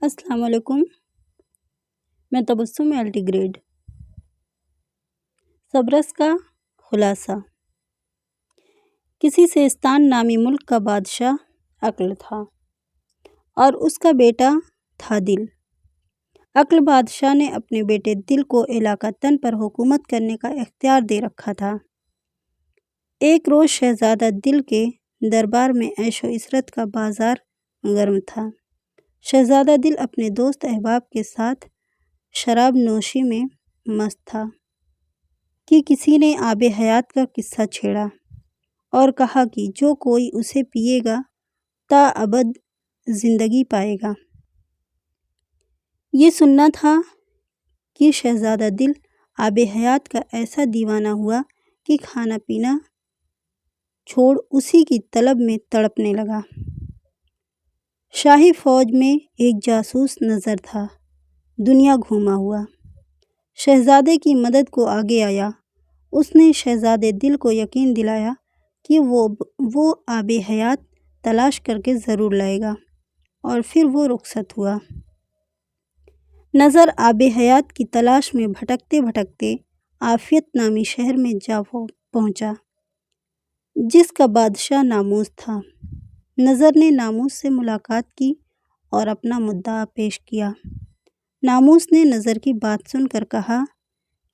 السلام علیکم۔ میں تبسم الٹی گریڈ سبرس کا خلاصہ۔ کسی سیستان نامی ملک کا بادشاہ عقل تھا اور اس کا بیٹا تھا دل۔ عقل بادشاہ نے اپنے بیٹے دل کو علاقہ تن پر حکومت کرنے کا اختیار دے رکھا تھا۔ ایک روز شہزادہ دل کے دربار میں عیش و عشرت کا بازار گرم تھا۔ شہزادہ دل اپنے دوست احباب کے ساتھ شراب نوشی میں مست تھا کہ کسی نے آب حیات کا قصہ چھیڑا اور کہا کہ جو کوئی اسے پیے گا تا ابد زندگی پائے گا۔ یہ سننا تھا کہ شہزادہ دل آب حیات کا ایسا دیوانہ ہوا کہ کھانا پینا چھوڑ اسی کی طلب میں تڑپنے لگا۔ شاہی فوج میں ایک جاسوس نظر تھا، دنیا گھوما ہوا۔ شہزادے کی مدد کو آگے آیا۔ اس نے شہزادے دل کو یقین دلایا کہ وہ آب حیات تلاش کر کے ضرور لائے گا، اور پھر وہ رخصت ہوا۔ نظر آب حیات کی تلاش میں بھٹکتے بھٹکتے عافیت نامی شہر میں جا پہنچا، جس کا بادشاہ ناموس تھا۔ نظر نے ناموس سے ملاقات کی اور اپنا مدعا پیش کیا۔ ناموس نے نظر کی بات سن کر کہا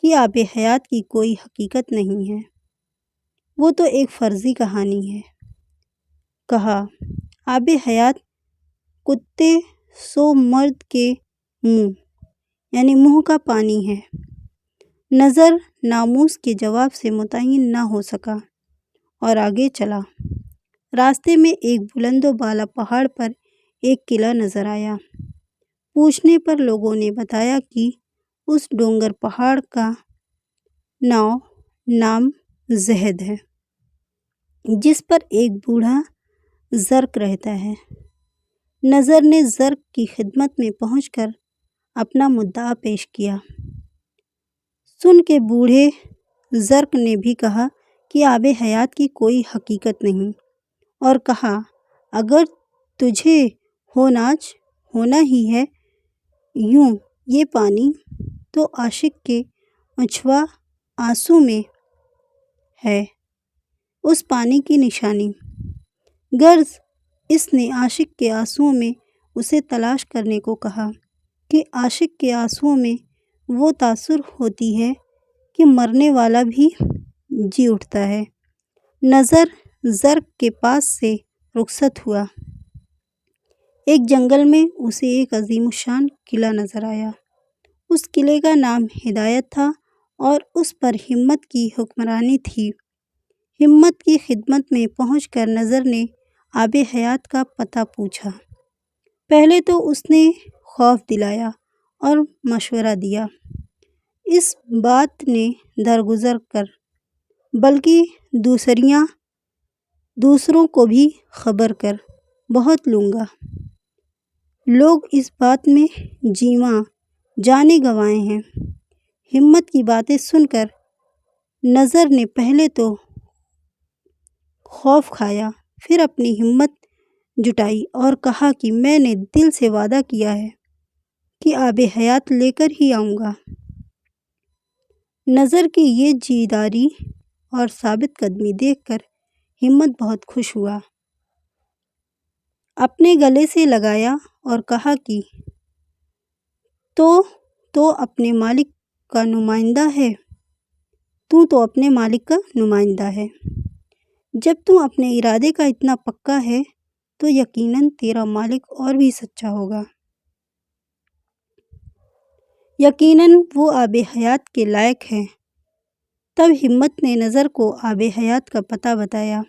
کہ آب حیات کی کوئی حقیقت نہیں ہے، وہ تو ایک فرضی کہانی ہے۔ کہا، آب حیات کتے سو مرد کے منہ یعنی منہ کا پانی ہے۔ نظر ناموس کے جواب سے مطمئن نہ ہو سکا اور آگے چلا۔ راستے میں ایک بلند و بالا پہاڑ پر ایک قلعہ نظر آیا۔ پوچھنے پر لوگوں نے بتایا کہ اس ڈونگر پہاڑ کا نام زہد ہے، جس پر ایک بوڑھا زرق رہتا ہے۔ نظر نے زرق کی خدمت میں پہنچ کر اپنا مدعا پیش کیا۔ سن کے بوڑھے زرق نے بھی کہا کہ آب حیات کی کوئی حقیقت نہیں، اور کہا، اگر تجھے ہونا ہی ہے یوں یہ پانی، تو عاشق کے انچھوا آنسو میں ہے اس پانی کی نشانی۔ غرض اس نے عاشق کے آنسوؤں میں اسے تلاش کرنے کو کہا کہ عاشق کے آنسوؤں میں وہ تاثر ہوتی ہے کہ مرنے والا بھی جی اٹھتا ہے۔ نظر زرق کے پاس سے رخصت ہوا۔ ایک جنگل میں اسے ایک عظیم الشان قلعہ نظر آیا۔ اس قلعے کا نام ہدایت تھا اور اس پر ہمت کی حکمرانی تھی۔ ہمت کی خدمت میں پہنچ کر نظر نے آب حیات کا پتہ پوچھا۔ پہلے تو اس نے خوف دلایا اور مشورہ دیا، اس بات نے درگزر کر، بلکہ دوسروں کو بھی خبر کر، بہت لوں گا۔ لوگ اس بات میں جیواں جانیں گنوائے ہیں۔ ہمت کی باتیں سن کر نظر نے پہلے تو خوف کھایا، پھر اپنی ہمت جٹائی اور کہا کہ میں نے دل سے وعدہ کیا ہے کہ آب حیات لے کر ہی آؤں گا۔ نظر کی یہ جیداری اور ثابت قدمی دیکھ کر ہمت بہت خوش ہوا۔ اپنے گلے سے لگایا اور کہا کہ تو اپنے مالک کا نمائندہ ہے۔ جب تو اپنے ارادے کا اتنا پکا ہے تو یقیناً تیرا مالک اور بھی سچا ہوگا۔ یقیناً وہ آب حیات کے لائق ہے۔ تب ہمت نے نظر کو آب حیات کا پتہ بتایا۔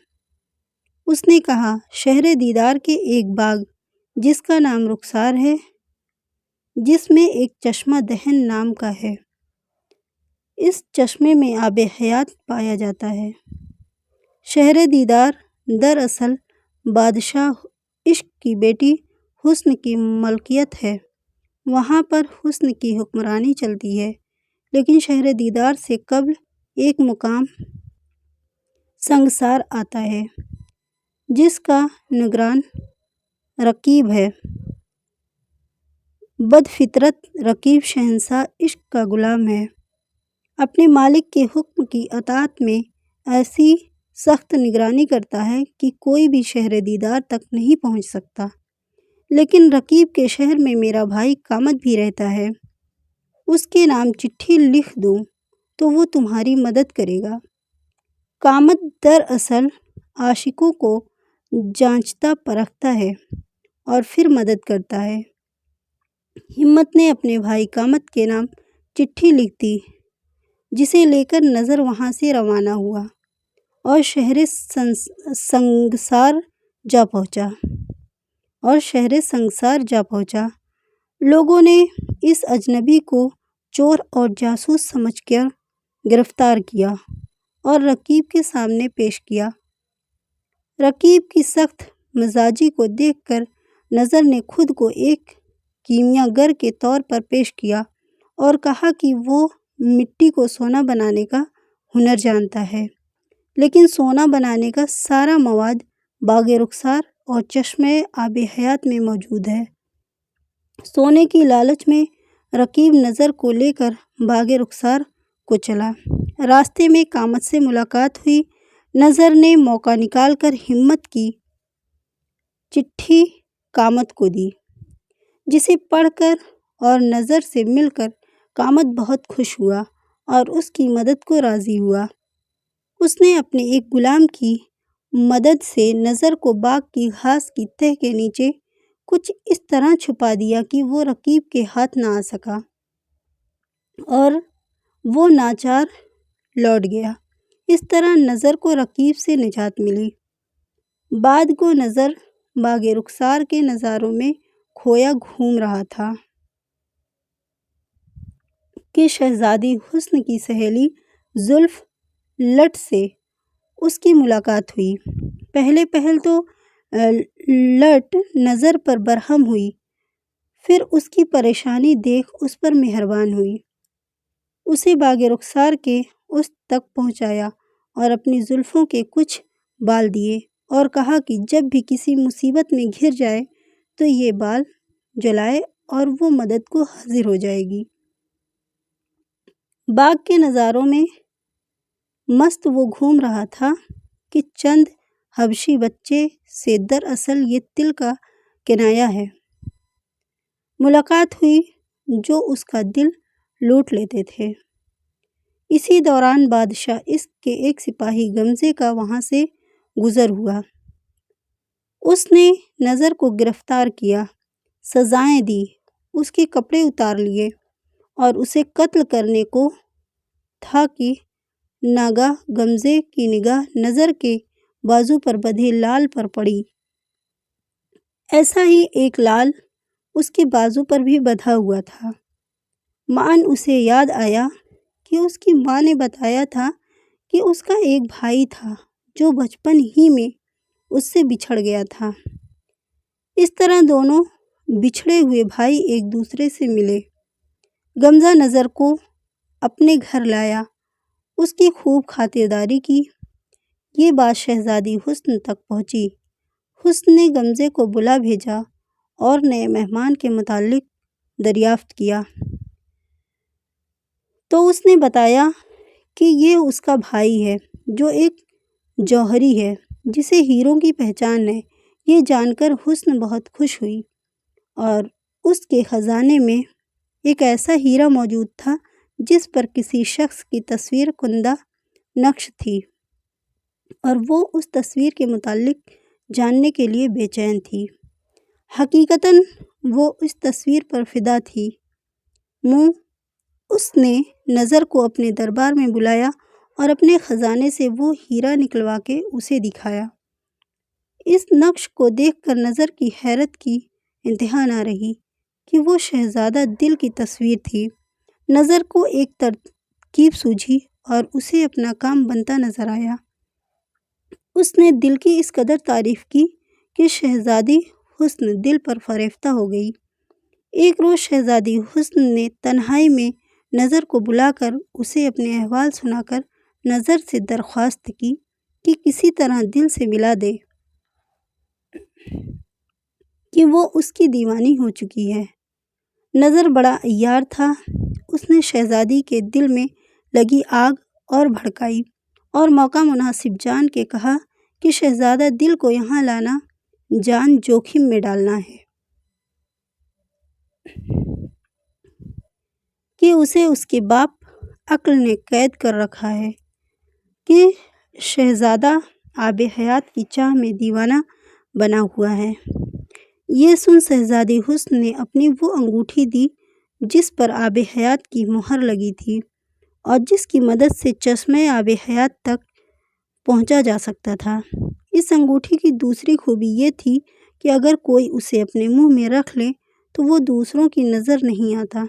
اس نے کہا، شہر دیدار کے ایک باغ جس کا نام رخسار ہے، جس میں ایک چشمہ دہن نام کا ہے۔ اس چشمے میں آب حیات پایا جاتا ہے۔ شہر دیدار دراصل بادشاہ عشق کی بیٹی حسن کی ملکیت ہے۔ وہاں پر حسن کی حکمرانی چلتی ہے، لیکن شہر دیدار سے قبل ایک مقام سنگسار آتا ہے، جس کا نگران رقیب ہے۔ بد فطرت رقیب شہنشاہ عشق کا غلام ہے۔ اپنے مالک کے حکم کی اطاعت میں ایسی سخت نگرانی کرتا ہے کہ کوئی بھی شہر دیدار تک نہیں پہنچ سکتا۔ لیکن رقیب کے شہر میں میرا بھائی کامت بھی رہتا ہے۔ اس کے نام چٹھی لکھ دوں تو وہ تمہاری مدد کرے گا۔ کامت دراصل عاشقوں کو جانچتا پرکھتا ہے اور پھر مدد کرتا ہے۔ ہمت نے اپنے بھائی کامت کے نام چٹھی لکھ دی، جسے لے کر نظر وہاں سے روانہ ہوا اور شہر سنگسار جا پہنچا۔ لوگوں نے اس اجنبی کو چور اور جاسوس سمجھ کر گرفتار کیا اور رقیب کے سامنے پیش کیا۔ رقیب کی سخت مزاجی کو دیکھ کر نظر نے خود کو ایک کیمیا گر کے طور پر پیش کیا اور کہا کہ وہ مٹی کو سونا بنانے کا ہنر جانتا ہے، لیکن سونا بنانے کا سارا مواد باغ رخسار اور چشمہ آب حیات میں موجود ہے۔ سونے کی لالچ میں رقیب نظر کو لے کر باغ رخسار کو چلا۔ راستے میں کامت سے ملاقات ہوئی۔ نظر نے موقع نکال کر ہمت کی چٹھی کامت کو دی، جسے پڑھ کر اور نظر سے مل کر کامت بہت خوش ہوا اور اس کی مدد کو راضی ہوا۔ اس نے اپنے ایک غلام کی مدد سے نظر کو باغ کی گھاس کی تہ کے نیچے کچھ اس طرح چھپا دیا کہ وہ رقیب کے ہاتھ نہ آ سکا اور وہ ناچار لوٹ گیا۔ اس طرح نظر کو رقیب سے نجات ملی۔ بعد کو نظر باغ رخسار کے نظاروں میں کھویا گھوم رہا تھا کہ شہزادی حسن کی سہیلی زلف لٹ سے اس کی ملاقات ہوئی۔ پہل تو لٹ نظر پر برہم ہوئی، پھر اس کی پریشانی دیکھ اس پر مہربان ہوئی، اسے باغ رخسار کے اس تک پہنچایا اور اپنی زلفوں کے کچھ بال دیے اور کہا کہ جب بھی کسی مصیبت میں گھر جائے تو یہ بال جلائے اور وہ مدد کو حاضر ہو جائے گی۔ باغ کے نظاروں میں مست وہ گھوم رہا تھا کہ چند حبشی بچے سے دراصل یہ تل کا کنایا ہے ملاقات ہوئی جو اس کا دل لوٹ لیتے تھے۔ اسی دوران بادشاہ عشق کے ایک سپاہی غمزے کا وہاں سے گزر ہوا۔ اس نے نظر کو گرفتار کیا، سزائیں دی، اس کے کپڑے اتار لیے اور اسے قتل کرنے کو تھا کہ ناگاہ غمزے کی نگاہ نظر کے بازو پر بندھے لال پر پڑی۔ ایسا ہی ایک لال اس کے بازو پر بھی بندھا ہوا تھا۔ معاً اسے یاد آیا کہ اس کی ماں نے بتایا تھا کہ اس کا ایک بھائی تھا جو بچپن ہی میں اس سے بچھڑ گیا تھا۔ اس طرح دونوں بچھڑے ہوئے بھائی ایک دوسرے سے ملے۔ غمزہ نظر کو اپنے گھر لایا، اس کی خوب خاطرداری کی۔ یہ بات شہزادی حسن تک پہنچی۔ حسن نے غمزے کو بلا بھیجا اور نئے مہمان کے متعلق دریافت کیا تو اس نے بتایا کہ یہ اس کا بھائی ہے جو ایک جوہری ہے جسے ہیروں کی پہچان ہے۔ یہ جان کر حسن بہت خوش ہوئی اور اس کے خزانے میں ایک ایسا ہیرا موجود تھا جس پر کسی شخص کی تصویر کندہ نقش تھی اور وہ اس تصویر کے متعلق جاننے کے لیے بے چین تھی۔ حقیقتاً وہ اس تصویر پر فدا تھی۔ اس نے نظر کو اپنے دربار میں بلایا اور اپنے خزانے سے وہ ہیرا نکلوا کے اسے دکھایا۔ اس نقش کو دیکھ کر نظر کی حیرت کی انتہا نہ رہی کہ وہ شہزادہ دل کی تصویر تھی۔ نظر کو ایک ترکیب سوجھی اور اسے اپنا کام بنتا نظر آیا۔ اس نے دل کی اس قدر تعریف کی کہ شہزادی حسن دل پر فریفتہ ہو گئی۔ ایک روز شہزادی حسن نے تنہائی میں نظر کو بلا کر اسے اپنے احوال سنا کر نظر سے درخواست کی کہ کسی طرح دل سے ملا دے کہ وہ اس کی دیوانی ہو چکی ہے۔ نظر بڑا عیار تھا۔ اس نے شہزادی کے دل میں لگی آگ اور بھڑکائی اور موقع مناسب جان کے کہا کہ شہزادہ دل کو یہاں لانا جان جوخم میں ڈالنا ہے، کہ اسے اس کے باپ عقل نے قید کر رکھا ہے، کہ شہزادہ آب حیات کی چاہ میں دیوانہ بنا ہوا ہے۔ یہ سن شہزادی حسن نے اپنی وہ انگوٹھی دی جس پر آب حیات کی مہر لگی تھی اور جس کی مدد سے چشمہ آب حیات تک پہنچا جا سکتا تھا۔ اس انگوٹھی کی دوسری خوبی یہ تھی کہ اگر کوئی اسے اپنے منہ میں رکھ لے تو وہ دوسروں کی نظر نہیں آتا۔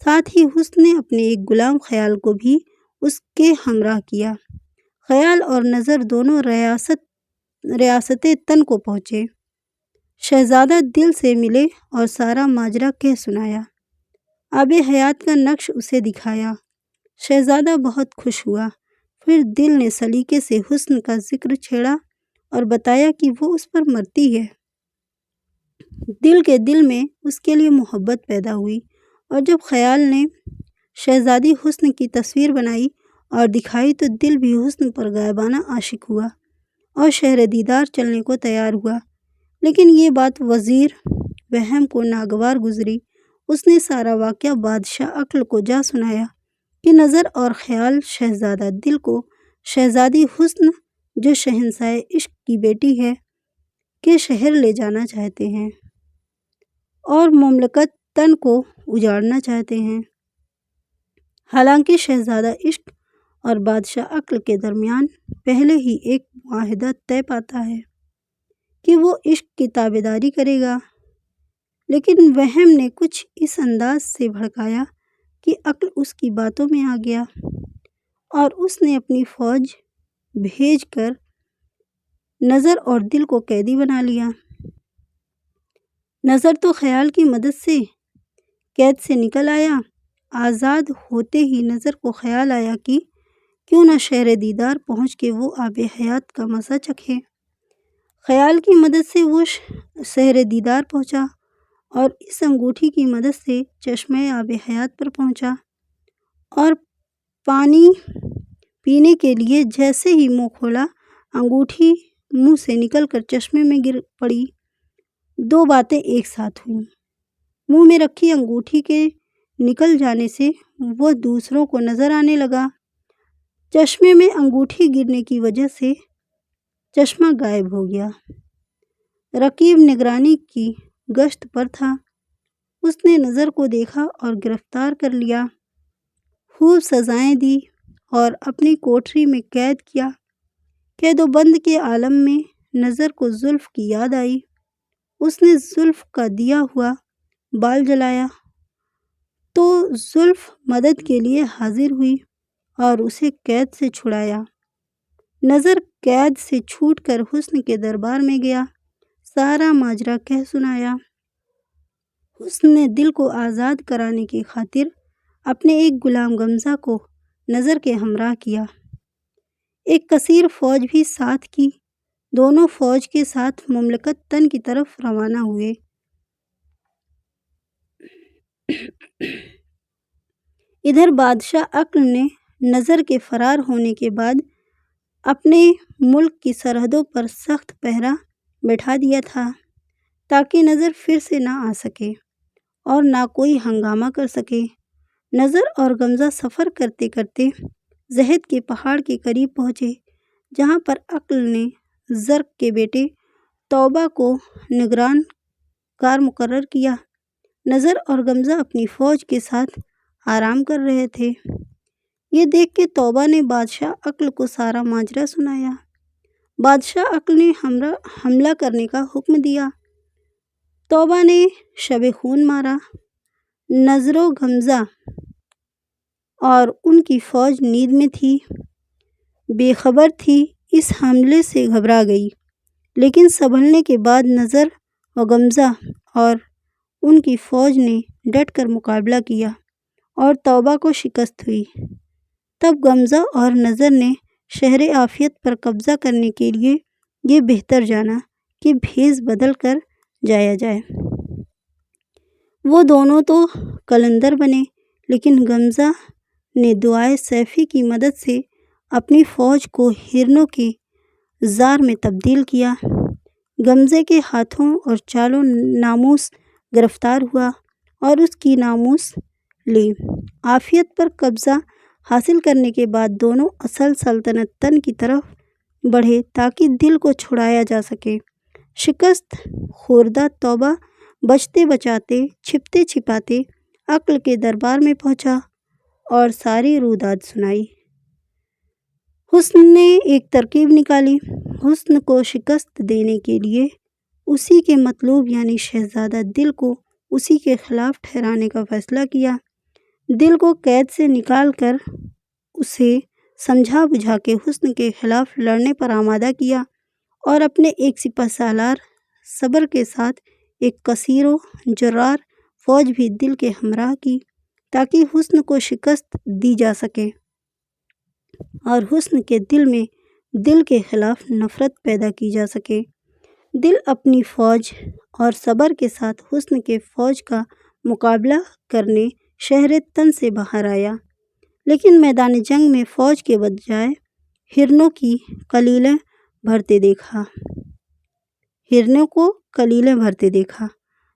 ساتھ ہی حسن نے اپنے ایک غلام خیال کو بھی اس کے ہمراہ کیا۔ خیال اور نظر دونوں ریاست تن کو پہنچے، شہزادہ دل سے ملے اور سارا ماجرا کہہ سنایا، آب حیات کا نقش اسے دکھایا۔ شہزادہ بہت خوش ہوا۔ پھر دل نے سلیقے سے حسن کا ذکر چھیڑا اور بتایا کہ وہ اس پر مرتی ہے۔ دل کے دل میں اس کے لیے محبت پیدا ہوئی، اور جب خیال نے شہزادی حسن کی تصویر بنائی اور دکھائی تو دل بھی حسن پر غائبانہ عاشق ہوا اور شہر دیدار چلنے کو تیار ہوا۔ لیکن یہ بات وزیر وہم کو ناگوار گزری۔ اس نے سارا واقعہ بادشاہ عقل کو جا سنایا کہ نظر اور خیال شہزادہ دل کو شہزادی حسن جو شہنشاہ عشق کی بیٹی ہے کے شہر لے جانا چاہتے ہیں اور مملکت تن کو اجاڑنا چاہتے ہیں۔ حالانکہ شہزادہ عشق اور بادشاہ عقل کے درمیان پہلے ہی ایک معاہدہ طے پاتا ہے کہ وہ عشق کی تابعداری کرے گا، لیکن وہم نے کچھ اس انداز سے بھڑکایا کہ عقل اس کی باتوں میں آ گیا اور اس نے اپنی فوج بھیج کر نظر اور دل کو قیدی بنا لیا۔ نظر تو خیال کی مدد سے قید سے نکل آیا۔ آزاد ہوتے ہی نظر کو خیال آیا کہ کیوں نہ شہر دیدار پہنچ کے وہ آب حیات کا مزہ چکھے۔ خیال کی مدد سے وہ شہر دیدار پہنچا اور اس انگوٹھی کی مدد سے چشمہ آب حیات پر پہنچا، اور پانی پینے کے لیے جیسے ہی منہ کھولا انگوٹھی منہ سے نکل کر چشمے میں گر پڑی۔ دو باتیں ایک ساتھ ہوئیں۔ منہ میں رکھی انگوٹھی کے نکل جانے سے وہ دوسروں کو نظر آنے لگا۔ چشمے میں انگوٹھی گرنے کی وجہ سے چشمہ غائب ہو گیا۔ رقیب نگرانی کی گشت پر تھا۔ اس نے نظر کو دیکھا اور گرفتار کر لیا، خوب سزائیں دی اور اپنی کوٹری میں قید کیا۔ قید و بند کے عالم میں نظر کو زلف کی یاد آئی۔ اس نے زلف کا دیا ہوا بال جلایا تو زلف مدد کے لیے حاضر ہوئی اور اسے قید سے چھڑایا۔ نظر قید سے چھوٹ کر حسن کے دربار میں گیا، سارا ماجرا کہہ سنایا۔ حسن نے دل کو آزاد کرانے کی خاطر اپنے ایک غلام غمزہ کو نظر کے ہمراہ کیا، ایک کثیر فوج بھی ساتھ کی۔ دونوں فوج کے ساتھ مملکت تن کی طرف روانہ ہوئے۔ ادھر بادشاہ عقل نے نظر کے فرار ہونے کے بعد اپنے ملک کی سرحدوں پر سخت پہرا بٹھا دیا تھا تاکہ نظر پھر سے نہ آ سکے اور نہ کوئی ہنگامہ کر سکے۔ نظر اور غمزہ سفر کرتے کرتے زہد کے پہاڑ کے قریب پہنچے، جہاں پر عقل نے زرق کے بیٹے توبہ کو نگران کار مقرر کیا۔ نظر اور غمزہ اپنی فوج کے ساتھ آرام کر رہے تھے۔ یہ دیکھ کے توبہ نے بادشاہ عقل کو سارا ماجرا سنایا۔ بادشاہ عقل نے حملہ کرنے کا حکم دیا۔ توبہ نے شب خون مارا۔ نظر و غمزہ اور ان کی فوج نیند میں تھی، بے خبر تھی، اس حملے سے گھبرا گئی، لیکن سنبھلنے کے بعد نظر و غمزہ اور ان کی فوج نے ڈٹ کر مقابلہ کیا اور توبہ کو شکست ہوئی۔ تب غمزہ اور نظر نے شہر عافیت پر قبضہ کرنے کے لیے یہ بہتر جانا کہ بھیس بدل کر جایا جائے۔ وہ دونوں تو قلندر بنے، لیکن غمزہ نے دعائے سیفی کی مدد سے اپنی فوج کو ہرنوں کے زار میں تبدیل کیا۔ غمزے کے ہاتھوں اور چالوں ناموس گرفتار ہوا اور اس کی ناموس لی۔ عافیت پر قبضہ حاصل کرنے کے بعد دونوں اصل سلطنت تن کی طرف بڑھے تاکہ دل کو چھڑایا جا سکے۔ شکست خوردہ توبہ بچتے بچاتے چھپتے چھپاتے عقل کے دربار میں پہنچا اور ساری روداد سنائی۔ حسن نے ایک ترکیب نکالی۔ حسن کو شکست دینے کے لیے اسی کے مطلوب یعنی شہزادہ دل کو اسی کے خلاف ٹھہرانے کا فیصلہ کیا۔ دل کو قید سے نکال کر اسے سمجھا بجھا کے حسن کے خلاف لڑنے پر آمادہ کیا اور اپنے ایک سپہ سالار صبر کے ساتھ ایک کثیر و جرار فوج بھی دل کے ہمراہ کی تاکہ حسن کو شکست دی جا سکے اور حسن کے دل میں دل کے خلاف نفرت پیدا کی جا سکے۔ دل اپنی فوج اور صبر کے ساتھ حسن کے فوج کا مقابلہ کرنے شہر تن سے باہر آیا، لیکن میدان جنگ میں فوج کے بجائے ہرنوں کی کلیلیں بھرتے دیکھا،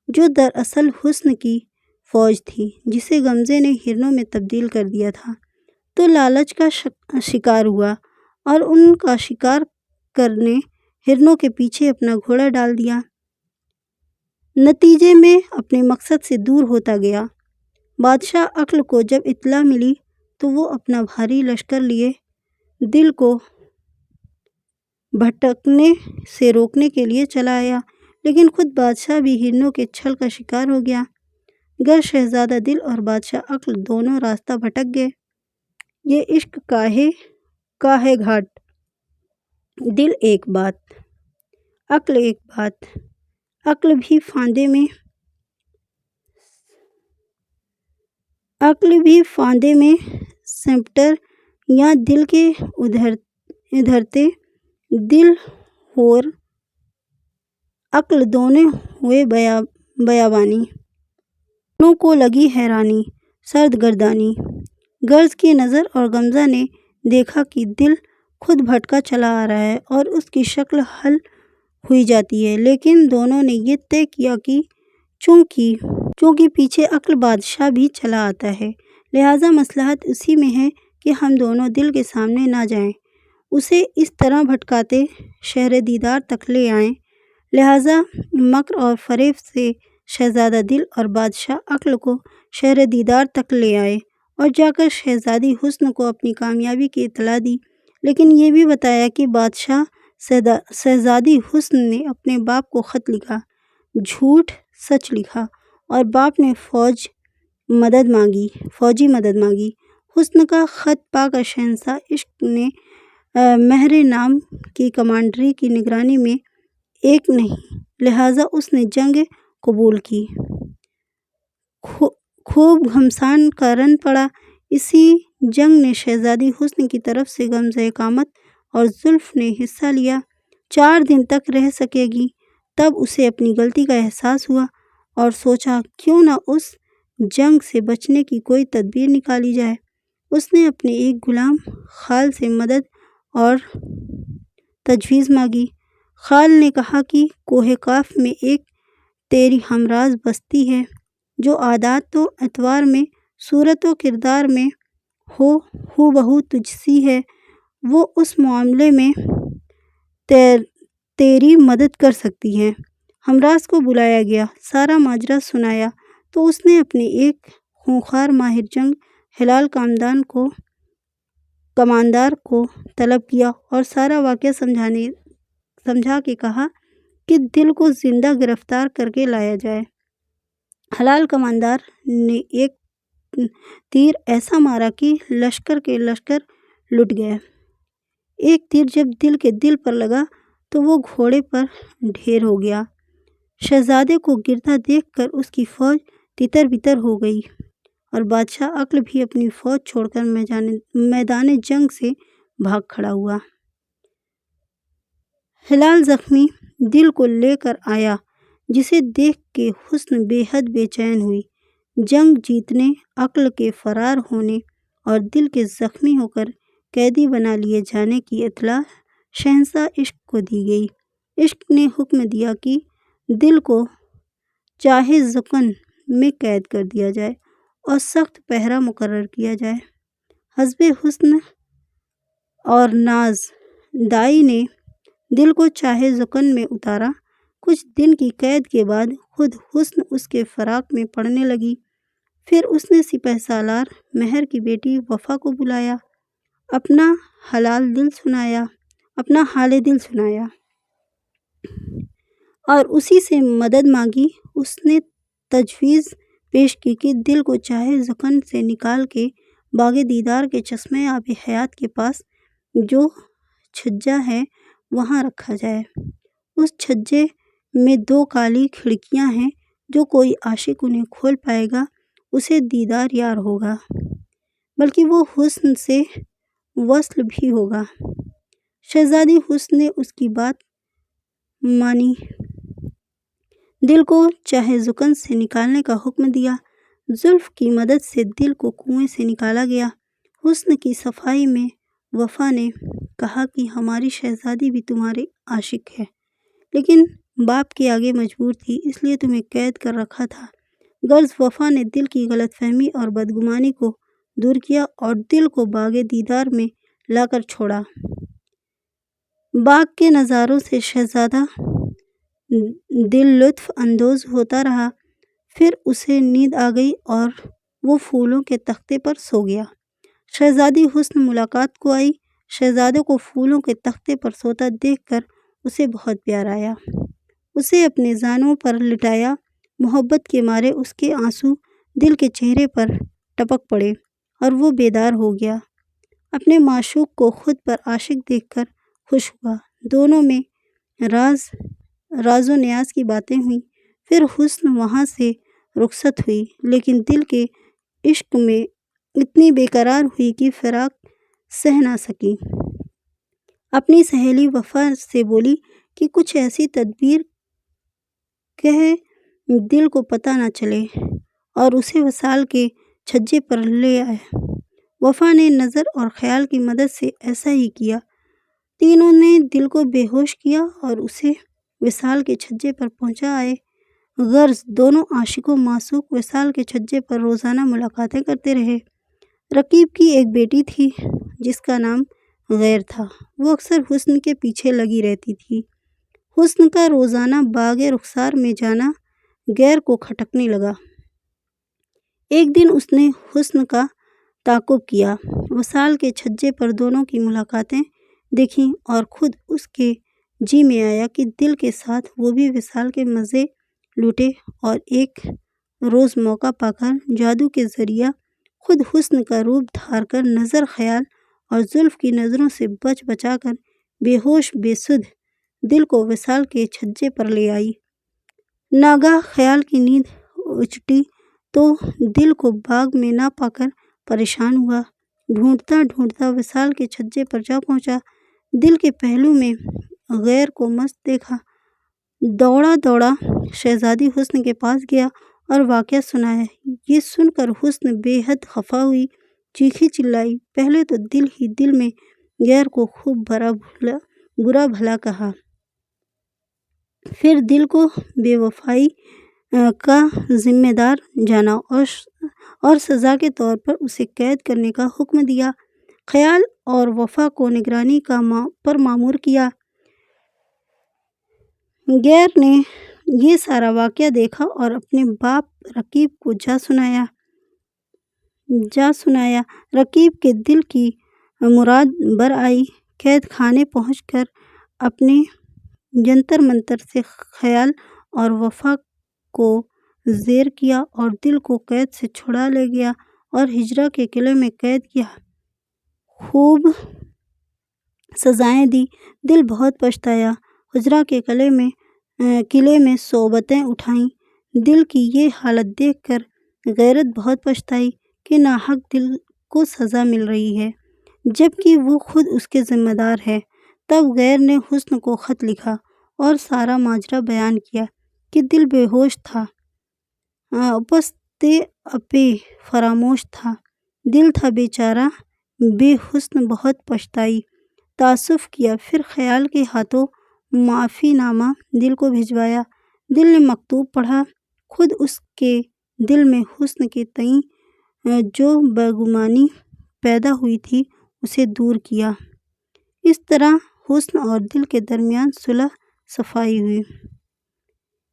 جو دراصل حسن کی فوج تھی جسے غمزے نے ہرنوں میں تبدیل کر دیا تھا۔ تو لالچ کا شکار ہوا اور ان کا شکار کرنے ہرنوں کے پیچھے اپنا گھوڑا ڈال دیا۔ نتیجے میں اپنے مقصد سے دور ہوتا گیا۔ بادشاہ عقل کو جب اطلاع ملی تو وہ اپنا بھاری لشکر لیے دل کو بھٹکنے سے روکنے کے لیے چلا آیا، لیکن خود بادشاہ بھی ہرنوں کے چھل کا شکار ہو گیا۔ گر شہزادہ دل اور بادشاہ عقل دونوں راستہ بھٹک گئے۔ یہ عشق کا ہے گھاٹ، دل ایک بات، عقل ایک بات، عقل بھی فاندے میں سمپٹر یا دل کے ادھرتے دل اور عقل دونوں ہوئے بیابانی، دونوں کو لگی حیرانی سرد گردانی۔ غرض کی نظر اور غمزہ نے دیکھا کہ دل خود بھٹکا چلا آ رہا ہے اور اس کی شکل حل ہوئی جاتی ہے، لیکن دونوں نے یہ طے کیا کہ چونکہ پیچھے عقل بادشاہ بھی چلا آتا ہے، لہٰذا مصلحت اسی میں ہے کہ ہم دونوں دل کے سامنے نہ جائیں، اسے اس طرح بھٹکاتے شہر دیدار تک لے آئیں۔ لہٰذا مکر اور فریب سے شہزادہ دل اور بادشاہ عقل کو شہر دیدار تک لے آئے اور جا کر شہزادی حسن کو اپنی کامیابی کی اطلاع دی، لیکن یہ بھی بتایا کہ بادشاہ شہزادی حسن نے اپنے باپ کو خط لکھا، جھوٹ سچ لکھا اور باپ نے فوجی مدد مانگی۔ حسن کا خط پا کر شہنشاہ عشق نے مہر نام کی کمانڈری کی نگرانی میں ایک نہیں، لہٰذا اس نے جنگ قبول کی۔ خوب گھمسان کا رن پڑا۔ اسی جنگ میں شہزادی حسن کی طرف سے غمزہ قامت اور زلف نے حصہ لیا۔ 4 دن تک رہ سکے گی، تب اسے اپنی غلطی کا احساس ہوا اور سوچا کیوں نہ اس جنگ سے بچنے کی کوئی تدبیر نکالی جائے۔ اس نے اپنے ایک غلام خال سے مدد اور تجویز مانگی۔ خال نے کہا کہ کوہ قاف میں ایک تیری ہمراز بستی ہے جو عادات و اطوار میں، صورت و کردار میں ہو بہو تجھ سی ہے، وہ اس معاملے میں تیری مدد کر سکتی ہے۔ ہمراز کو بلایا گیا، سارا ماجرا سنایا تو اس نے اپنے ایک خونخوار ماہر جنگ ہلال کماندار کو طلب کیا اور سارا واقعہ سمجھا کے کہا کہ دل کو زندہ گرفتار کر کے لایا جائے۔ ہلال کماندار نے ایک تیر ایسا مارا کہ لشکر کے لشکر لٹ گئے۔ ایک تیر جب دل کے دل پر لگا تو وہ گھوڑے پر ڈھیر ہو گیا۔ شہزادے کو گرتا دیکھ کر اس کی فوج تتر بتر ہو گئی اور بادشاہ عقل بھی اپنی فوج چھوڑ کر میدان جنگ سے بھاگ کھڑا ہوا۔ ہلال زخمی دل کو لے کر آیا، جسے دیکھ کے حسن بے حد بے چین ہوئی۔ جنگ جیتنے، عقل کے فرار ہونے اور دل کے زخمی ہو کر قیدی بنا لیے جانے کی اطلاع شہنشاہ عشق کو دی گئی۔ عشق نے حکم دیا کہ دل کو چاہے زکن میں قید کر دیا جائے اور سخت پہرا مقرر کیا جائے۔ حسب حسن اور ناز دائی نے دل کو چاہے زکن میں اتارا۔ کچھ دن کی قید کے بعد خود حسن اس کے فراق میں پڑنے لگی۔ پھر اس نے سپہ سالار مہر کی بیٹی وفا کو بلایا، اپنا حال دل سنایا اور اسی سے مدد مانگی۔ اس نے تجویز پیش کی کہ دل کو چاہے زکن سے نکال کے باغ دیدار کے چشمہ آب حیات کے پاس جو چھجا ہے وہاں رکھا جائے۔ اس چھجے میں 2 کالی کھڑکیاں ہیں، جو کوئی عاشق انہیں کھول پائے گا اسے دیدار یار ہوگا، بلکہ وہ حسن سے وصل بھی ہوگا۔ شہزادی حسن نے اس کی بات مانی، دل کو چاہے زکن سے نکالنے کا حکم دیا۔ زلف کی مدد سے دل کو کنویں سے نکالا گیا۔ حسن کی صفائی میں وفا نے کہا کہ ہماری شہزادی بھی تمہاری عاشق ہے، لیکن باپ کے آگے مجبور تھی، اس لیے تمہیں قید کر رکھا تھا۔ غرض وفا نے دل کی غلط فہمی اور بدگمانی کو دور کیا اور دل کو باغ دیدار میں لا کر چھوڑا۔ باغ کے نظاروں سے شہزادہ دل لطف اندوز ہوتا رہا۔ پھر اسے نیند آ گئی اور وہ پھولوں کے تختے پر سو گیا۔ شہزادی حسن ملاقات کو آئی۔ شہزادے کو پھولوں کے تختے پر سوتا دیکھ کر اسے بہت پیار آیا۔ اسے اپنے زانوں پر لٹایا۔ محبت کے مارے اس کے آنسو دل کے چہرے پر ٹپک پڑے اور وہ بیدار ہو گیا۔ اپنے معشوق کو خود پر عاشق دیکھ کر خوش ہوا۔ دونوں میں راز و نیاز کی باتیں ہوئیں۔ پھر حسن وہاں سے رخصت ہوئی، لیکن دل کے عشق میں اتنی بے قرار ہوئی کہ فراق سہ نہ سکی۔ اپنی سہیلی وفا سے بولی کہ کچھ ایسی تدبیر کہ دل کو پتہ نہ چلے اور اسے وصال کے چھجے پر لے آئے۔ وفا نے نظر اور خیال کی مدد سے ایسا ہی کیا۔ تینوں نے دل کو بے ہوش کیا اور اسے وصال کے چھجے پر پہنچا آئے۔ غرض دونوں عاشق و معشوق وصال کے چھجے پر روزانہ ملاقاتیں کرتے رہے۔ رقیب کی ایک بیٹی تھی جس کا نام غیر تھا۔ وہ اکثر حسن کے پیچھے لگی رہتی تھی۔ حسن کا روزانہ باغ رخسار میں جانا غیر کو کھٹکنے لگا۔ ایک دن اس نے حسن کا تعاقب کیا، وصال کے چھجے پر دونوں کی ملاقاتیں دیکھیں اور خود اس کے جی میں آیا کہ دل کے ساتھ وہ بھی وصال کے مزے لوٹے، اور ایک روز موقع پا کر جادو کے ذریعہ خود حسن کا روپ دھار کر نظر خیال اور زلف کی نظروں سے بچا کر بے ہوش بے سدھ دل کو وصال کے چھجے پر لے آئی۔ ناگاہ خیال کی نیند اچٹی تو دل کو باغ میں نہ پا کر پریشان ہوا۔ ڈھونڈتا ڈھونڈتا وصال کے چھجے پر جا پہنچا۔ دل کے پہلو میں غیر کو مست دیکھا۔ دوڑا شہزادی حسن کے پاس گیا اور واقعہ سنایا۔ یہ سن کر حسن بے حد خفا ہوئی، چیخی چلائی۔ پہلے تو دل ہی دل میں غیر کو خوب برا بھلا کہا، پھر دل کو بے وفائی کا ذمہ دار جانا اور سزا کے طور پر اسے قید کرنے کا حکم دیا۔ خیال اور وفا کو نگرانی پر مامور کیا۔ غیر نے یہ سارا واقعہ دیکھا اور اپنے باپ رقیب کو جا سنایا۔ رقیب کے دل کی مراد بر آئی۔ قید خانے پہنچ کر اپنے جنتر منتر سے خیال اور وفا کو زیر کیا اور دل کو قید سے چھڑا لے گیا اور ہجرہ کے قلعے میں قید کیا۔ خوب سزائیں دی۔ دل بہت پچھتایا۔ ہجرہ کے قلعے میں صعوبتیں اٹھائیں۔ دل کی یہ حالت دیکھ کر غیرت بہت پچھتائی کہ ناحق دل کو سزا مل رہی ہے، جبکہ وہ خود اس کے ذمہ دار ہے۔ تب غیر نے حسن کو خط لکھا اور سارا ماجرا بیان کیا کہ دل بے ہوش تھا، پستے اپے فراموش تھا، دل تھا بیچارہ بے حسن بہت پچھتائی، تعسف کیا، پھر خیال کے ہاتھوں معافی نامہ دل کو بھجوایا۔ دل نے مکتوب پڑھا، خود اس کے دل میں حسن کے تئیں جو بدگمانی پیدا ہوئی تھی اسے دور کیا۔ اس طرح حسن اور دل کے درمیان صلح صفائی ہوئی۔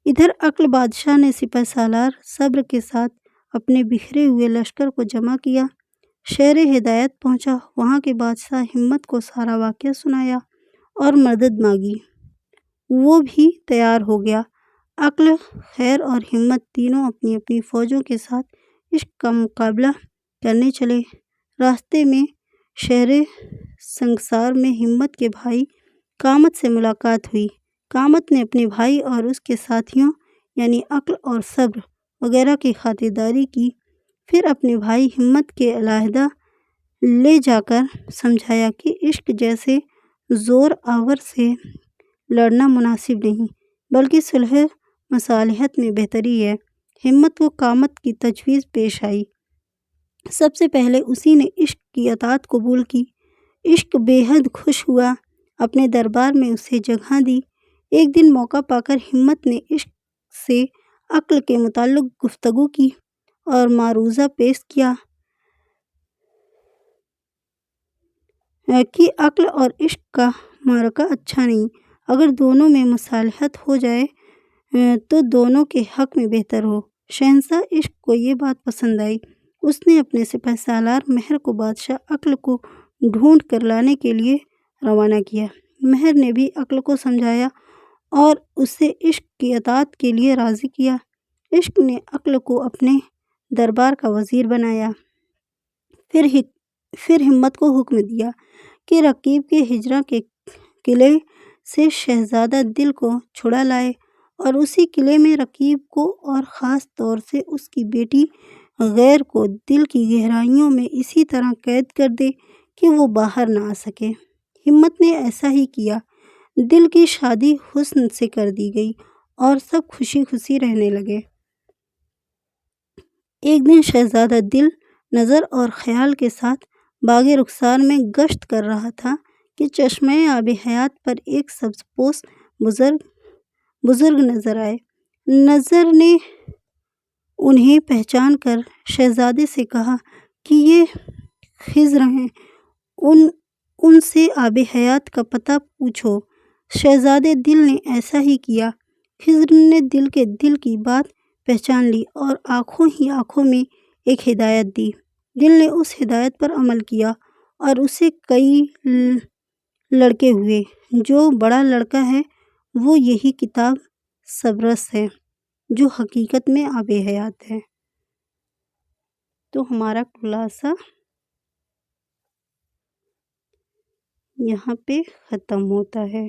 ادھر عقل بادشاہ نے سپہ سالار صبر کے ساتھ اپنے بکھرے ہوئے لشکر کو جمع کیا، شہر ہدایت پہنچا، وہاں کے بادشاہ ہمت کو سارا واقعہ سنایا اور مدد مانگی۔ وہ بھی تیار ہو گیا۔ عقل، خیر اور ہمت تینوں اپنی اپنی فوجوں کے ساتھ عشق کا مقابلہ کرنے چلے۔ راستے میں شہر سنگسار میں ہمت کے بھائی کامت سے ملاقات ہوئی۔ کامت نے اپنے بھائی اور اس کے ساتھیوں یعنی عقل اور صبر وغیرہ کی خاطرداری کی، پھر اپنے بھائی ہمت کے علیحدہ لے جا کر سمجھایا کہ عشق جیسے زور آور سے لڑنا مناسب نہیں، بلکہ صلح مصالحت میں بہتری ہے۔ ہمت کو کامت کی تجویز پیش آئی۔ سب سے پہلے اسی نے عشق کی اطاعت قبول کی۔ عشق بے حد خوش ہوا، اپنے دربار میں اسے جگہ دی۔ ایک دن موقع پا کر ہمت نے عشق سے عقل کے متعلق گفتگو کی اور معروضہ پیش کیا کہ عقل اور عشق کا معرکہ اچھا نہیں، اگر دونوں میں مصالحت ہو جائے تو دونوں کے حق میں بہتر ہو۔ شہنشاہ عشق کو یہ بات پسند آئی۔ اس نے اپنے سپہ سالار مہر کو بادشاہ عقل کو ڈھونڈ کر لانے کے لیے روانہ کیا۔ مہر نے بھی عقل کو سمجھایا اور اسے عشق کی اطاعت کے لیے راضی کیا۔ عشق نے عقل کو اپنے دربار کا وزیر بنایا۔ پھر ہمت کو حکم دیا کہ رقیب کے ہجرہ کے قلعے سے شہزادہ دل کو چھڑا لائے اور اسی قلعے میں رقیب کو اور خاص طور سے اس کی بیٹی غیر کو دل کی گہرائیوں میں اسی طرح قید کر دے کہ وہ باہر نہ آ سکے۔ ہمت نے ایسا ہی کیا۔ دل کی شادی حسن سے کر دی گئی اور سب خوشی خوشی رہنے لگے۔ ایک دن شہزادہ دل نظر اور خیال کے ساتھ باغ رخسار میں گشت کر رہا تھا کہ چشمہ آب حیات پر ایک سبز پوش بزرگ نظر آئے۔ نظر نے انہیں پہچان کر شہزادے سے کہا کہ یہ خضر ہیں، ان سے آب حیات کا پتہ پوچھو۔ شہزادے دل نے ایسا ہی کیا۔ خضر نے دل کے دل کی بات پہچان لی اور آنکھوں ہی آنکھوں میں ایک ہدایت دی۔ دل نے اس ہدایت پر عمل کیا اور اسے کئی لڑکے ہوئے۔ جو بڑا لڑکا ہے وہ یہی کتاب سبرس ہے جو حقیقت میں آب حیات ہے۔ تو ہمارا خلاصہ یہاں پہ ختم ہوتا ہے۔